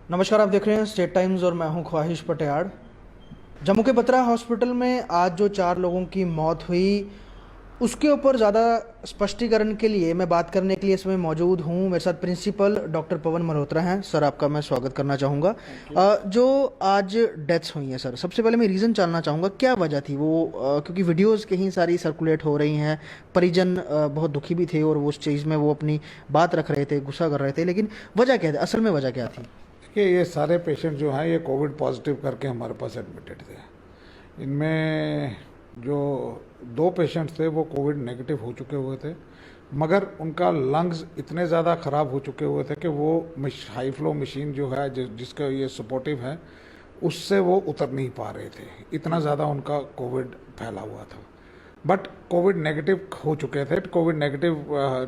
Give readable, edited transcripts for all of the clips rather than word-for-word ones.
नमस्कार, आप देख रहे हैं स्टेट टाइम्स और मैं हूं ख्वाहिश पटियाड़। जम्मू के बत्रा हॉस्पिटल में आज जो 4 लोगों की मौत हुई, उसके ऊपर ज़्यादा स्पष्टीकरण के लिए मैं बात करने के लिए इसमें मौजूद हूं। मेरे साथ प्रिंसिपल डॉक्टर पवन मल्होत्रा हैं। सर, आपका मैं स्वागत करना चाहूँगा। जो आज डेथ्स हुई हैं सर, सबसे पहले मैं रीज़न जानना चाहूँगा, क्या वजह थी वो? क्योंकि वीडियोज़ कहीं सारी सर्कुलेट हो रही हैं, परिजन बहुत दुखी भी थे और वो उस चीज़ में वो अपनी बात रख रहे थे, गुस्सा कर रहे थे, लेकिन वजह क्या थी? असल में वजह क्या थी? कि ये सारे पेशेंट जो हैं ये कोविड पॉजिटिव करके हमारे पास एडमिटेड थे। इनमें जो 2 पेशेंट्स थे वो कोविड नेगेटिव हो चुके हुए थे, मगर उनका लंग्स इतने ज़्यादा ख़राब हो चुके हुए थे कि वो हाई फ्लो मशीन जो है जिसका ये सपोर्टिव है उससे वो उतर नहीं पा रहे थे। इतना ज़्यादा उनका कोविड फैला हुआ था, बट कोविड नेगेटिव हो चुके थे। कोविड नेगेटिव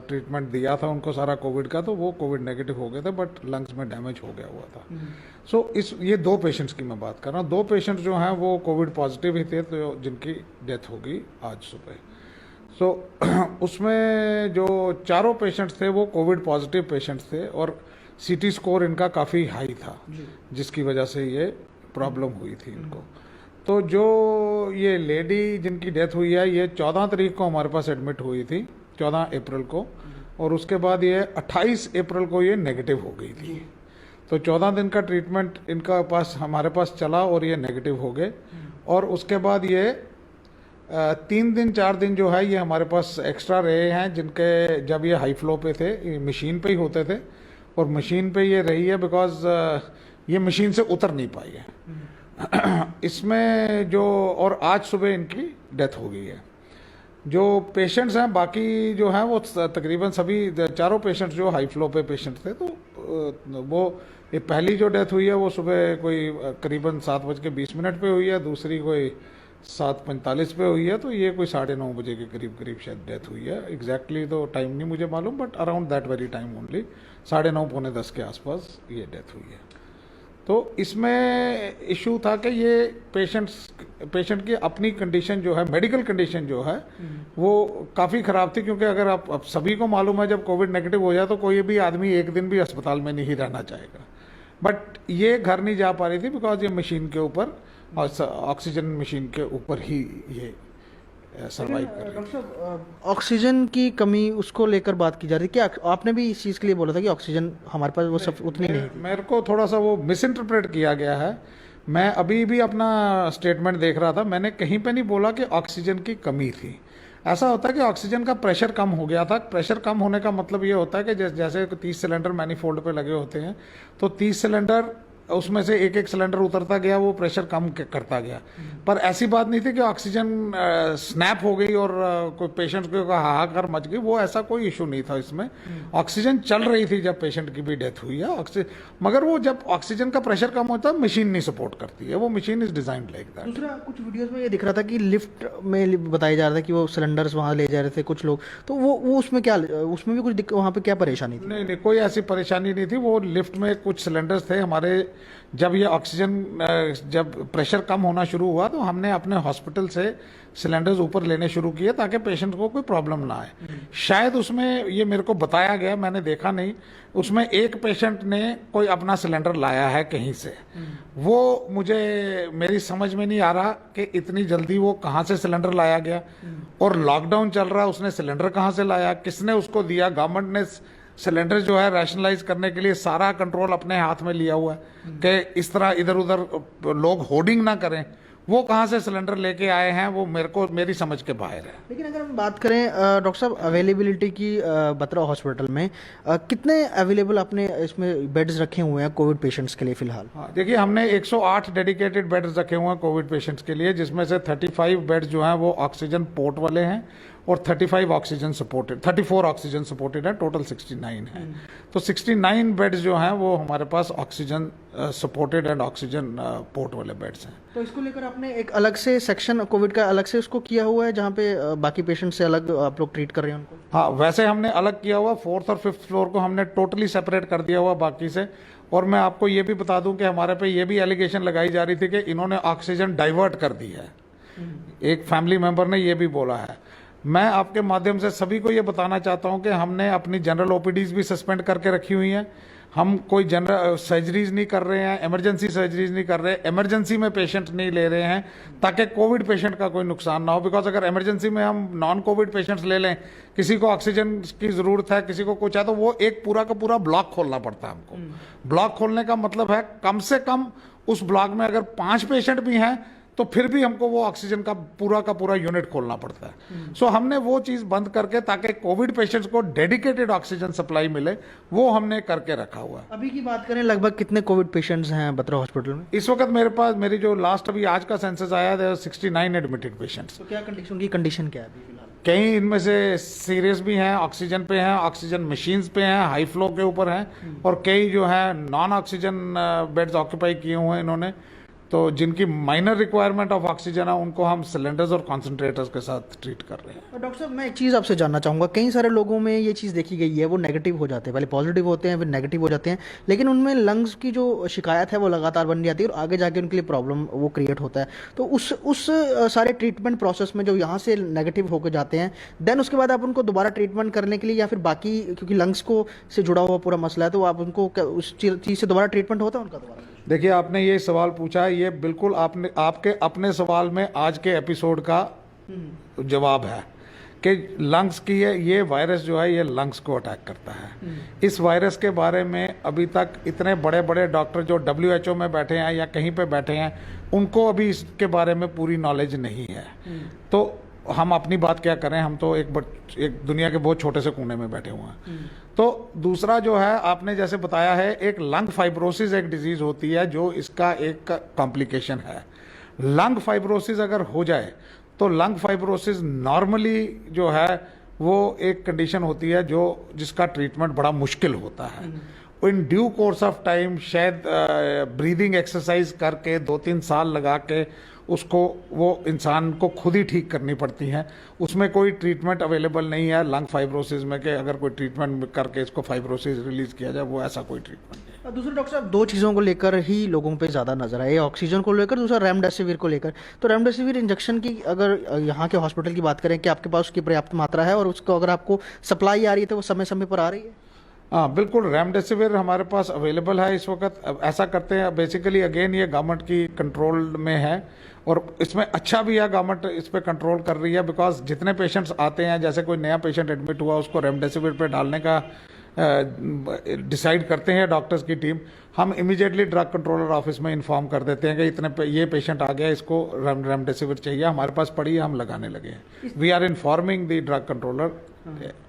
ट्रीटमेंट दिया था उनको सारा कोविड का, तो वो कोविड नेगेटिव हो गए थे, बट लंग्स में डैमेज हो गया हुआ था। सो ये 2 पेशेंट्स की मैं बात कर रहा हूँ। 2 पेशेंट्स जो हैं वो कोविड पॉजिटिव ही थे, तो जिनकी डेथ होगी आज सुबह। सो उसमें जो 4 पेशेंट्स थे वो कोविड पॉजिटिव पेशेंट्स थे और सीटी स्कोर इनका काफ़ी हाई था, जिसकी वजह से ये प्रॉब्लम हुई थी इनको। तो जो ये लेडी जिनकी डेथ हुई है, ये 14 तारीख को हमारे पास एडमिट हुई थी, 14 अप्रैल को, और उसके बाद ये 28 अप्रैल को ये नेगेटिव हो गई थी। तो 14 दिन का ट्रीटमेंट इनका पास हमारे पास चला और ये नेगेटिव हो गए। और उसके बाद ये 3 दिन 4 दिन जो है ये हमारे पास एक्स्ट्रा रहे हैं, जिनके जब ये हाई फ्लो पे थे, ये मशीन पे ही होते थे और मशीन पे ये रही है बिकॉज ये मशीन से उतर नहीं पाई है। इसमें जो, और आज सुबह इनकी डेथ हो गई है। जो पेशेंट्स हैं बाकी जो हैं वो तकरीबन सभी 4 पेशेंट्स जो हाई फ्लो पे पेशेंट थे, तो वो ये पहली जो डेथ हुई है वो सुबह कोई करीबन 7:20 पे हुई है, दूसरी कोई 7:45 पे हुई है, तो ये कोई 9:30 बजे के करीब शायद डेथ हुई है। एग्जैक्टली तो टाइम नहीं मुझे मालूम, but around that very time only, 9:30 पौने 10 के आसपास ये डेथ हुई है। तो इसमें इशू था कि ये पेशेंट की अपनी कंडीशन जो है, मेडिकल कंडीशन जो है वो काफ़ी ख़राब थी। क्योंकि अगर आप सभी को मालूम है, जब कोविड नेगेटिव हो जाए तो कोई भी आदमी एक दिन भी अस्पताल में नहीं रहना चाहेगा, बट ये घर नहीं जा पा रही थी बिकॉज ये मशीन के ऊपर, ऑक्सीजन मशीन के ऊपर ही ये सर्वाइव कर रही डॉक्टर साहब, ऑक्सीजन की कमी उसको लेकर बात की जा रही है। क्या आपने भी इस चीज़ के लिए बोला था कि ऑक्सीजन हमारे पास वो सब उतनी नहीं थी? मेरे को थोड़ा सा वो मिस इंटरप्रेट किया गया है। मैं अभी भी अपना स्टेटमेंट देख रहा था, मैंने कहीं पे नहीं बोला कि ऑक्सीजन की कमी थी। ऐसा होता है कि ऑक्सीजन का प्रेशर कम हो गया था। प्रेशर कम होने का मतलब ये होता है कि जैसे 30 सिलेंडर मैनीफोल्ड पे लगे होते हैं, तो 30 सिलेंडर, उसमें से एक एक सिलेंडर उतरता गया, वो प्रेशर कम करता गया। पर ऐसी बात नहीं थी कि ऑक्सीजन स्नैप हो गई और कोई पेशेंट को हाहाकार मच गई, वो ऐसा कोई इशू नहीं था इसमें। ऑक्सीजन चल रही थी जब पेशेंट की भी डेथ हुई है। मगर वो जब ऑक्सीजन का प्रेशर कम होता है, मशीन नहीं सपोर्ट करती है, वो machine is designed like that. दूसरा, कुछ वीडियोस में ये दिख रहा था कि लिफ्ट में बताया जा रहा था कि वो सिलेंडर्स वहाँ ले जा रहे थे कुछ लोग, तो वो उसमें क्या, उसमें भी कुछ वहाँ पे क्या परेशानी थी? नहीं, कोई ऐसी परेशानी नहीं थी। वो लिफ्ट में कुछ सिलेंडर्स थे हमारे। जब ये ऑक्सीजन, जब प्रेशर कम होना शुरू हुआ तो हमने अपने हॉस्पिटल से सिलेंडर्स ऊपर लेने शुरू किए ताकि पेशेंट को कोई प्रॉब्लम ना आए। शायद उसमें ये मेरे को बताया गया, मैंने देखा नहीं, उसमें एक पेशेंट ने कोई अपना सिलेंडर लाया है कहीं से। वो मुझे, मेरी समझ में नहीं आ रहा कि इतनी जल्दी वो कहाँ से सिलेंडर लाया गया, और लॉकडाउन चल रहा, उसने सिलेंडर कहाँ से लाया, किसने उसको दिया। गवर्नमेंट ने सिलेंडर जो है रैशनलाइज करने के लिए सारा कंट्रोल अपने हाथ में लिया हुआ है कि इस तरह इधर उधर लोग होर्डिंग ना करें। वो कहाँ से सिलेंडर लेके आए हैं वो मेरी समझ के बाहर है। लेकिन अगर हम बात करें डॉक्टर साहब अवेलेबिलिटी की, बत्रा हॉस्पिटल में कितने अवेलेबल आपने इसमें बेड्स रखे हुए हैं कोविड पेशेंट्स के लिए फिलहाल? हाँ, देखिए, हमने 108 डेडिकेटेड बेड्स रखे हुए हैं कोविड पेशेंट्स के लिए, जिसमें से 35 बेड्स जो हैं वो ऑक्सीजन पोर्ट वाले हैं और 34 ऑक्सीजन सपोर्टेड है, टोटल 69 है। तो 69 बेड्स जो हैं वो हमारे पास oxygen supported and oxygen port वाले बेड्स हैं। तो इसको लेकर आपने एक अलग से सेक्शन कोविड का अलग से उसको किया हुआ है, जहाँ पे बाकी पेशेंट से अलग आप लोग ट्रीट कर रहे हैं उनको? हाँ, वैसे हमने अलग किया हुआ। 4th और 5th फ्लोर को हमने टोटली सेपरेट कर दिया हुआ बाकी से। और मैं आपको ये भी बता दूं कि हमारे पे ये भी एलिगेशन लगाई जा रही थी कि इन्होंने ऑक्सीजन डाइवर्ट कर दी है। एक फैमिली मेंबर ने ये भी बोला है। मैं आपके माध्यम से सभी को ये बताना चाहता हूं कि हमने अपनी जनरल ओपीडीज भी सस्पेंड करके रखी हुई हैं। हम कोई जनरल सर्जरीज नहीं कर रहे हैं, इमरजेंसी सर्जरीज नहीं कर रहे, इमरजेंसी में पेशेंट नहीं ले रहे हैं ताकि कोविड पेशेंट का कोई नुकसान ना हो। बिकॉज अगर इमरजेंसी में हम नॉन कोविड पेशेंट्स ले लें, किसी को ऑक्सीजन की ज़रूरत है, किसी को कुछ है, तो वो एक पूरा का पूरा ब्लॉक खोलना पड़ता है हमको। ब्लॉक खोलने का मतलब है कम से कम उस ब्लॉक में अगर 5 पेशेंट भी हैं तो फिर भी हमको वो ऑक्सीजन का पूरा यूनिट खोलना पड़ता है। सो हमने वो चीज़ बंद करके, ताकि कोविड पेशेंट्स को डेडिकेटेड ऑक्सीजन सप्लाई मिले, वो हमने करके रखा हुआ है। अभी की बात करें, लगभग कितने कोविड पेशेंट्स हैं बत्रा हॉस्पिटल में? इस वक्त मेरे पास, मेरी जो लास्ट अभी आज का सेंसस आया है, 69 एडमिटेड पेशेंट्स। तो क्या कंडीशन क्या है अभी फिलहाल? कई इनमें से सीरियस भी हैं, ऑक्सीजन पे हैं, ऑक्सीजन मशीन्स पे हैं, हाई फ्लो के ऊपर हैं, और कई जो है नॉन ऑक्सीजन बेड्स ऑक्यूपाई किए हुए हैं इन्होंने। तो जिनकी माइनर रिक्वायरमेंट ऑफ ऑक्सीजन है उनको हम सिलेंडर्स और कॉन्सेंट्रेटर्स के साथ ट्रीट कर रहे हैं। डॉक्टर साहब, मैं एक चीज़ आपसे जानना चाहूँगा, कई सारे लोगों में ये चीज़ देखी गई है, वो नेगेटिव हो जाते हैं, पहले पॉजिटिव होते हैं फिर नेगेटिव हो जाते हैं, लेकिन उनमें लंग्स की जो शिकायत है वो लगातार बन जाती है और आगे जाके उनके लिए प्रॉब्लम वो क्रिएट होता है। तो उस सारे ट्रीटमेंट प्रोसेस में जो यहाँ से नेगेटिव होकर जाते हैं, देन उसके बाद आप उनको दोबारा ट्रीटमेंट करने के लिए, या फिर बाकी, क्योंकि लंग्स को से जुड़ा हुआ पूरा मसला है, तो आप उनको उस चीज़ से दोबारा ट्रीटमेंट होता है उनका दोबारा? देखिए, आपने ये सवाल पूछा है, ये बिल्कुल आपके अपने सवाल में आज के एपिसोड का जवाब है कि लंग्स की ये वायरस जो है, ये लंग्स को अटैक करता है। इस वायरस के बारे में अभी तक इतने बड़े बड़े डॉक्टर जो WHO में बैठे हैं या कहीं पे बैठे हैं, उनको अभी इसके बारे में पूरी नॉलेज नहीं है। तो हम अपनी बात क्या करें, हम तो एक दुनिया के बहुत छोटे से कोने में बैठे हुए हैं। तो दूसरा जो है, आपने जैसे बताया है, एक लंग फाइब्रोसिस एक डिजीज होती है जो इसका एक कॉम्प्लिकेशन है। लंग फाइब्रोसिस अगर हो जाए तो लंग फाइब्रोसिस नॉर्मली जो है वो एक कंडीशन होती है जिसका ट्रीटमेंट बड़ा मुश्किल होता है। In due course of time शायद ब्रीदिंग एक्सरसाइज करके 2-3 साल लगा के उसको, वो इंसान को खुद ही ठीक करनी पड़ती हैं। उसमें कोई ट्रीटमेंट अवेलेबल नहीं है लंग फाइब्रोसिस में कि अगर कोई ट्रीटमेंट करके इसको फाइब्रोसिस रिलीज किया जाए, वो ऐसा कोई ट्रीटमेंट नहीं। दूसरे डॉक्टर साहब, 2 चीज़ों को लेकर ही लोगों पे ज़्यादा नजर आए, ऑक्सीजन को लेकर, दूसरा रेमडेसिविर को लेकर। तो रेमडेसिविर इंजेक्शन की अगर यहाँ के हॉस्पिटल की बात करें कि आपके पास उसकी पर्याप्त मात्रा है और उसको अगर आपको सप्लाई आ रही है तो वो समय समय पर आ रही है? हाँ, बिल्कुल, रेमडेसिविर हमारे पास अवेलेबल है इस वक्त। ऐसा करते हैं, बेसिकली अगेन ये गवर्नमेंट की कंट्रोल में है और इसमें अच्छा भी है, गवर्नमेंट इस पे कंट्रोल कर रही है। बिकॉज जितने पेशेंट्स आते हैं, जैसे कोई नया पेशेंट एडमिट हुआ, उसको रेमडेसिविर पे डालने का डिसाइड करते हैं डॉक्टर्स की टीम, हम इमीडिएटली ड्रग कंट्रोलर ऑफिस में इन्फॉर्म कर देते हैं कि ये पेशेंट आ गया, इसको रेमडेसिविर चाहिए, हमारे पास पड़ी है, हम लगाने लगे हैं। We are informing the drug controller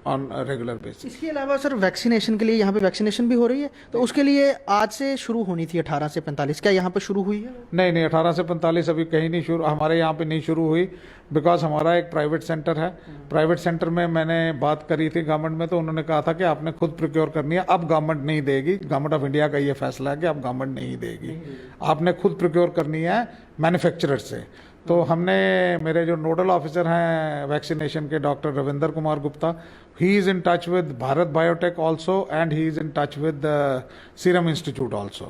on regular basis. इसके अलावा सर, वैक्सीनेशन के लिए यहाँ पे वैक्सीनेशन भी हो रही है, तो उसके लिए आज से शुरू होनी थी 18 से 45, क्या यहाँ पे शुरू हुई है? नहीं, 18 से 45 अभी कहीं नहीं शुरू, हमारे यहाँ पे नहीं शुरू हुई। बिकॉज हमारा एक प्राइवेट सेंटर है, प्राइवेट सेंटर में मैंने बात करी थी गवर्नमेंट में, तो उन्होंने कहा था कि आपने खुद प्रोक्योर करनी है। अब गवर्नमेंट नहीं देगी, गवर्नमेंट ऑफ इंडिया का ये फैसला है कि अब गवर्नमेंट नहीं देगी, आपने खुद प्रोक्योर करनी है मैन्युफैक्चरर से। तो हमने, मेरे जो नोडल ऑफिसर हैं वैक्सीनेशन के, doctor Ravinder Kumar Gupta, he is in touch with Bharat biotech also and he is in touch with serum institute also,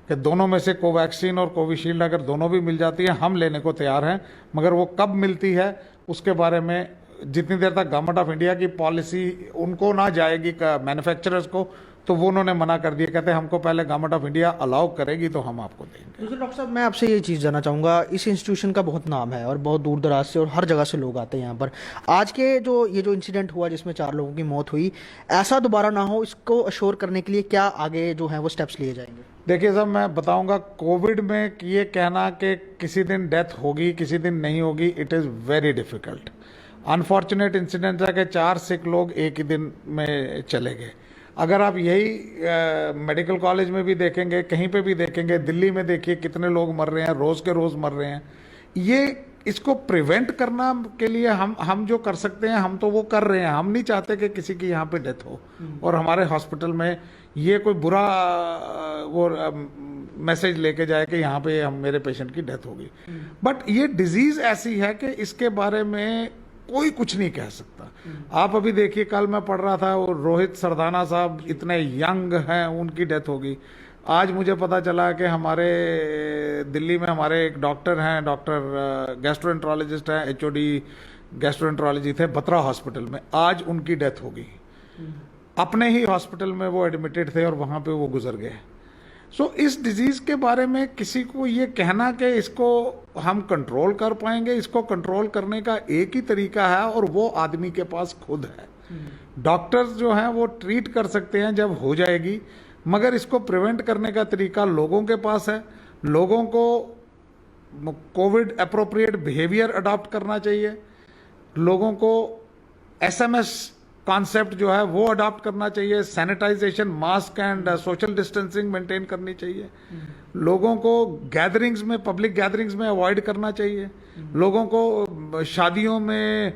कि दोनों में से कोवैक्सीन और कोविशील्ड अगर दोनों भी मिल जाती है, हम लेने को तैयार हैं। मगर वो कब मिलती है उसके बारे में, जितनी देर तक गवर्नमेंट ऑफ इंडिया की पॉलिसी उनको ना जाएगी मैन्युफैक्चरर्स को, तो वो उन्होंने मना कर दिया, कहते हैं हमको पहले गवर्नमेंट ऑफ इंडिया अलाउ करेगी तो हम आपको देंगे। दूसरे डॉक्टर साहब, मैं आपसे ये चीज़ जानना चाहूँगा, इस इंस्टीट्यूशन का बहुत नाम है और बहुत दूर दराज से और हर जगह से लोग आते हैं यहाँ पर। आज के ये जो इंसिडेंट हुआ जिसमें 4 लोगों की मौत हुई, ऐसा दोबारा ना हो, इसको अश्योर करने के लिए क्या आगे जो है वो स्टेप्स लिए जाएंगे? देखिए साहब, मैं बताऊंगा, कोविड में ये कहना कि किसी दिन डेथ होगी किसी दिन नहीं होगी, it is very difficult. Unfortunate incident है कि 4 सिक लोग एक ही दिन में चले गए। अगर आप यही मेडिकल कॉलेज में भी देखेंगे, कहीं पे भी देखेंगे, दिल्ली में देखिए कितने लोग मर रहे हैं, रोज़ के रोज़ मर रहे हैं। ये इसको प्रिवेंट करना के लिए हम जो कर सकते हैं हम तो वो कर रहे हैं। हम नहीं चाहते कि किसी की यहाँ पे डेथ हो और हमारे हॉस्पिटल में ये कोई बुरा वो मैसेज लेके जाए कि यहाँ पे मेरे पेशेंट की डेथ होगी। बट ये डिजीज़ ऐसी है कि इसके बारे में कोई कुछ नहीं कह सकता। आप अभी देखिए, कल मैं पढ़ रहा था, वो रोहित सरदाना साहब इतने यंग हैं, उनकी डेथ होगी। आज मुझे पता चला कि हमारे दिल्ली में हमारे एक डॉक्टर हैं, डॉक्टर गैस्ट्रोएंट्रोलॉजिस्ट हैं, HOD गैस्ट्रोएंट्रोलॉजी थे बत्रा हॉस्पिटल में, आज उनकी डेथ होगी। अपने ही हॉस्पिटल में वो एडमिटेड थे और वहाँ पे वो गुजर गए। सो इस डिजीज़ के बारे में किसी को ये कहना कि इसको हम कंट्रोल कर पाएंगे, इसको कंट्रोल करने का एक ही तरीका है और वो आदमी के पास खुद है। डॉक्टर्स जो हैं वो ट्रीट कर सकते हैं जब हो जाएगी, मगर इसको प्रिवेंट करने का तरीका लोगों के पास है। लोगों को कोविड अप्रोप्रिएट बिहेवियर अडॉप्ट करना चाहिए, लोगों को एसएमएस कॉन्सेप्ट जो है वो अडॉप्ट करना चाहिए, sanitization, mask and social distancing maintain करनी चाहिए, लोगों को गैदरिंग्स में, पब्लिक गैदरिंग्स में अवॉइड करना चाहिए, लोगों को शादियों में,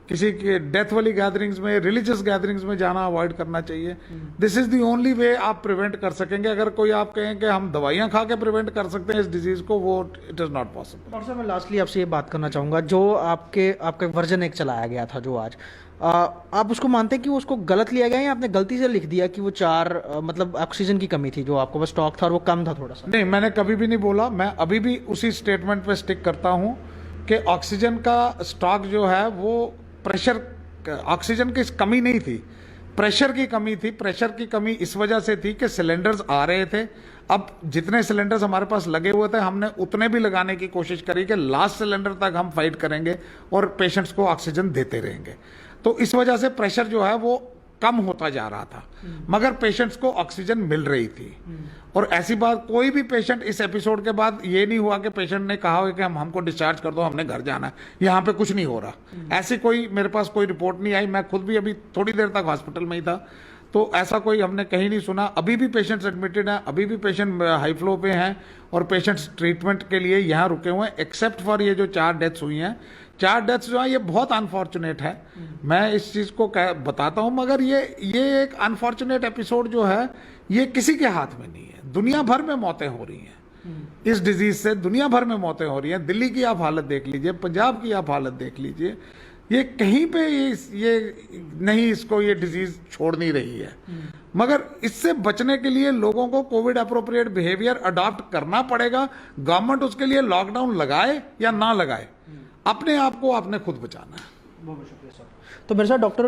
किसी के डेथ वाली गैदरिंग्स में, रिलीजियस गैदरिंग्स में जाना अवॉइड करना चाहिए। This is the only way आप प्रिवेंट कर सकेंगे। अगर कोई आप कहें कि हम दवाइयां खा के प्रिवेंट कर सकते हैं इस डिजीज को, वो इट इज नॉट पॉसिबल। और सर मैं लास्टली आपसे ये बात करना चाहूँगा, जो आपके वर्जन 1 चलाया गया था जो आज, आप उसको मानते हैं कि उसको गलत लिया गया या आपने गलती से लिख दिया कि वो 4 मतलब ऑक्सीजन की कमी थी, जो आपको बस स्टॉक था और वो कम था थोड़ा सा? नहीं, मैंने कभी भी नहीं बोला। मैं अभी भी उसी स्टेटमेंट पे स्टिक करता हूं कि ऑक्सीजन का स्टॉक जो है वो प्रेशर, ऑक्सीजन की कमी नहीं थी, प्रेशर की कमी थी। प्रेशर की कमी इस वजह से थी कि सिलेंडर्स आ रहे थे। अब जितने सिलेंडर्स हमारे पास लगे हुए थे, हमने उतने भी लगाने की कोशिश करी कि लास्ट सिलेंडर तक हम फाइट करेंगे और पेशेंट्स को ऑक्सीजन देते रहेंगे। तो इस वजह से प्रेशर जो है वो कम होता जा रहा था, मगर पेशेंट्स को ऑक्सीजन मिल रही थी। और ऐसी बात, कोई भी पेशेंट इस एपिसोड के बाद ये नहीं हुआ कि पेशेंट ने कहा हो कि हमको डिस्चार्ज कर दो, हमने घर जाना है, यहाँ पे कुछ नहीं हो रहा। ऐसी कोई मेरे पास कोई रिपोर्ट नहीं आई। मैं खुद भी अभी थोड़ी देर तक हॉस्पिटल में ही था, तो ऐसा कोई हमने कहीं नहीं सुना। अभी भी पेशेंट्स एडमिटेड हैं, अभी भी पेशेंट हाई फ्लो पे हैं और पेशेंट्स ट्रीटमेंट के लिए यहाँ रुके हुए हैं, एक्सेप्ट फॉर ये जो 4 डेथ्स हुई हैं। 4 डेथ्स जो है ये बहुत अनफॉर्चुनेट है, मैं इस चीज़ को बताता हूँ, मगर ये एक अनफॉर्चुनेट एपिसोड जो है ये किसी के हाथ में नहीं है। दुनिया भर में मौतें हो रही हैं इस डिजीज से, दुनिया भर में मौतें हो रही हैं। दिल्ली की आप हालत देख लीजिए, पंजाब की आप हालत देख लीजिए, ये कहीं पे ये नहीं, इसको ये डिजीज छोड़ नहीं रही है। मगर इससे बचने के लिए लोगों को कोविड अप्रोप्रिएट बिहेवियर अडॉप्ट करना पड़ेगा। गवर्नमेंट उसके लिए लॉकडाउन लगाए या ना लगाए, अपने आप को आपने खुद बचाना है। बहुत बहुत शुक्रिया सर। तो मेरे साथ डॉक्टर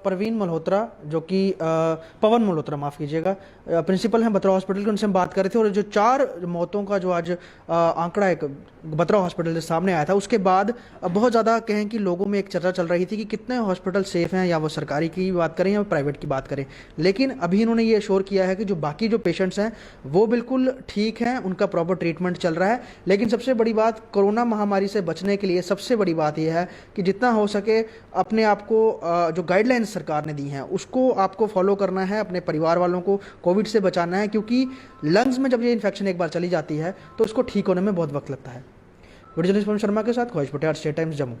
परवीन मल्होत्रा, जो कि पवन मल्होत्रा, माफ़ कीजिएगा, प्रिंसिपल हैं बत्रा हॉस्पिटल के, उनसे हम बात कर रहे थे। और जो 4 मौतों का जो आज आंकड़ा एक बत्रा हॉस्पिटल से सामने आया था, उसके बाद बहुत ज़्यादा कहें कि लोगों में एक चर्चा चल रही थी कि कितने हॉस्पिटल सेफ़ हैं, या वो सरकारी की बात करें या प्राइवेट की बात करें। लेकिन अभी इन्होंने ये श्योर किया है कि जो बाकी जो पेशेंट्स हैं वो बिल्कुल ठीक हैं, उनका प्रॉपर ट्रीटमेंट चल रहा है। लेकिन सबसे बड़ी बात, कोरोना महामारी से बचने के लिए सबसे बड़ी बात यह है कि जितना हो सके अपने आप को, जो गाइडलाइंस सरकार ने दी हैं उसको आपको फॉलो करना है, अपने परिवार वालों को कोविड से बचाना है, क्योंकि लंग्स में जब ये इन्फेक्शन एक बार चली जाती है तो उसको ठीक होने में बहुत वक्त लगता है। वीडियो जर्नलिस्ट पवन शर्मा के साथ ख्वाहिश पटेल, स्टेट टाइम्स, जम्मू।